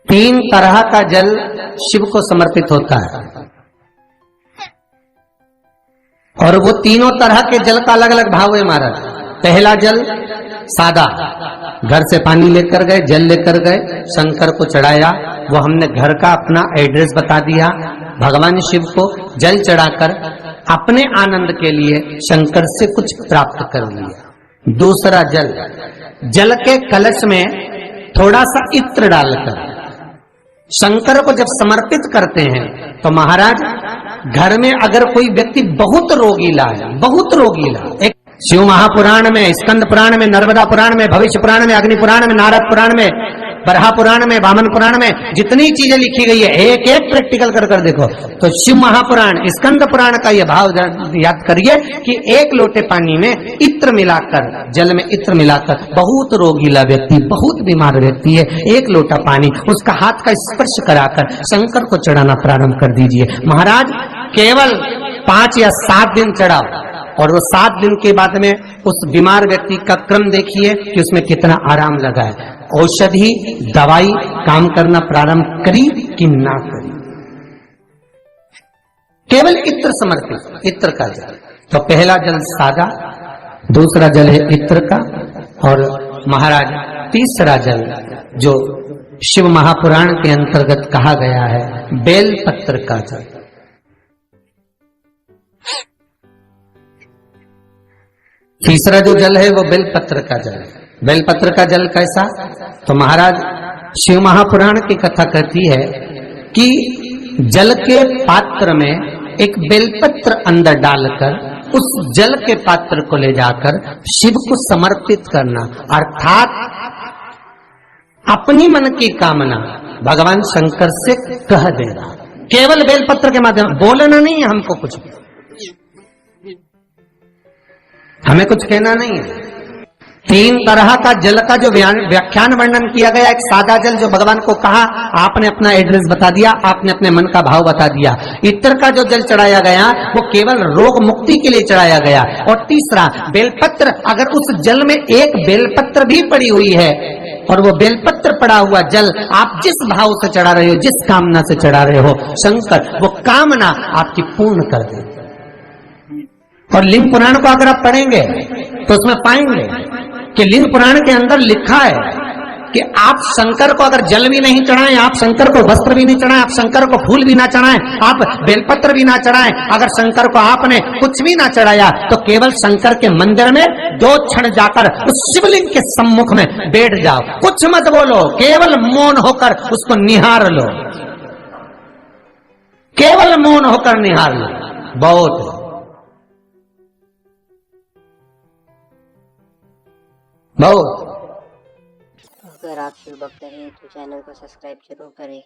तीन तरह का जल शिव को समर्पित होता है और वो तीनों तरह के जल का अलग अलग भाव है महाराज। पहला जल सादा, घर से पानी लेकर गए, जल लेकर गए, शंकर को चढ़ाया, वो हमने घर का अपना एड्रेस बता दिया, भगवान शिव को जल चढ़ाकर अपने आनंद के लिए शंकर से कुछ प्राप्त कर लिया। दूसरा जल, जल के कलश में थोड़ा सा इत्र डालकर शंकर को जब समर्पित करते हैं तो महाराज घर में अगर कोई व्यक्ति बहुत रोगीला है, बहुत रोगीला, एक शिव महापुराण में, स्कंद पुराण में, नर्मदा पुराण में, भविष्य पुराण में, अग्नि पुराण में, नारद पुराण में, बरहा पुराण में, वामन पुराण में जितनी चीजें लिखी गई है एक एक प्रैक्टिकल कर देखो तो शिव महापुराण, स्कंद पुराण का यह भाव याद करिए कि एक लोटे पानी में इत्र मिलाकर, जल में इत्र मिलाकर, बहुत रोगीला व्यक्ति, बहुत बीमार व्यक्ति है, एक लोटा पानी उसका हाथ का स्पर्श कराकर शंकर को चढ़ाना प्रारंभ कर दीजिए। महाराज केवल 5 या 7 दिन चढ़ाओ और वो 7 दिन के बाद में उस बीमार व्यक्ति का क्रम देखिए कि उसमें कितना आराम लगा है। औषधि दवाई काम करना प्रारंभ करी कि ना करी। केवल इत्र समर्पित, इत्र का जल। तो पहला जल सादा, दूसरा जल है इत्र का, और महाराज तीसरा जल जो शिव महापुराण के अंतर्गत कहा गया है बेल पत्र का जल। तीसरा जो जल है वो बेलपत्र का जल है। बेलपत्र का जल कैसा? तो महाराज शिव महापुराण की कथा कहती है कि जल के पात्र में एक बेलपत्र अंदर डालकर उस जल के पात्र को ले जाकर शिव को समर्पित करना, अर्थात अपनी मन की कामना भगवान शंकर से कह देना। केवल बेलपत्र के माध्यम, बोलना नहीं है हमको, कुछ हमें कुछ कहना नहीं है। 3 तरह का जल का जो व्याख्यान वर्णन किया गया, एक सादा जल जो भगवान को कहा, आपने अपना एड्रेस बता दिया, आपने अपने मन का भाव बता दिया। इत्र का जो जल चढ़ाया गया वो केवल रोग मुक्ति के लिए चढ़ाया गया। और तीसरा बेलपत्र, अगर उस जल में एक बेलपत्र भी पड़ी हुई है और वो बेलपत्र पड़ा हुआ जल आप जिस भाव से चढ़ा रहे हो, जिस कामना से चढ़ा रहे हो, शंकर वो कामना आपकी पूर्ण कर दे। और लिंग पुराण को अगर आप पढ़ेंगे तो उसमें पाएंगे कि लिंग पुराण के अंदर लिखा है कि आप शंकर को अगर जल भी नहीं चढ़ाएं, आप शंकर को वस्त्र भी नहीं चढ़ाएं, आप शंकर को फूल भी ना चढ़ाएं, आप बेलपत्र भी ना चढ़ाएं, अगर शंकर को आपने कुछ भी ना चढ़ाया तो केवल शंकर के मंदिर में 2 क्षण जाकर उस शिवलिंग के सम्मुख में बैठ जाओ, कुछ मत बोलो, केवल मौन होकर उसको निहार लो, केवल मौन होकर निहार लो, बहुत। अगर आप शिव भक्त हैं तो चैनल को सब्सक्राइब जरूर करें।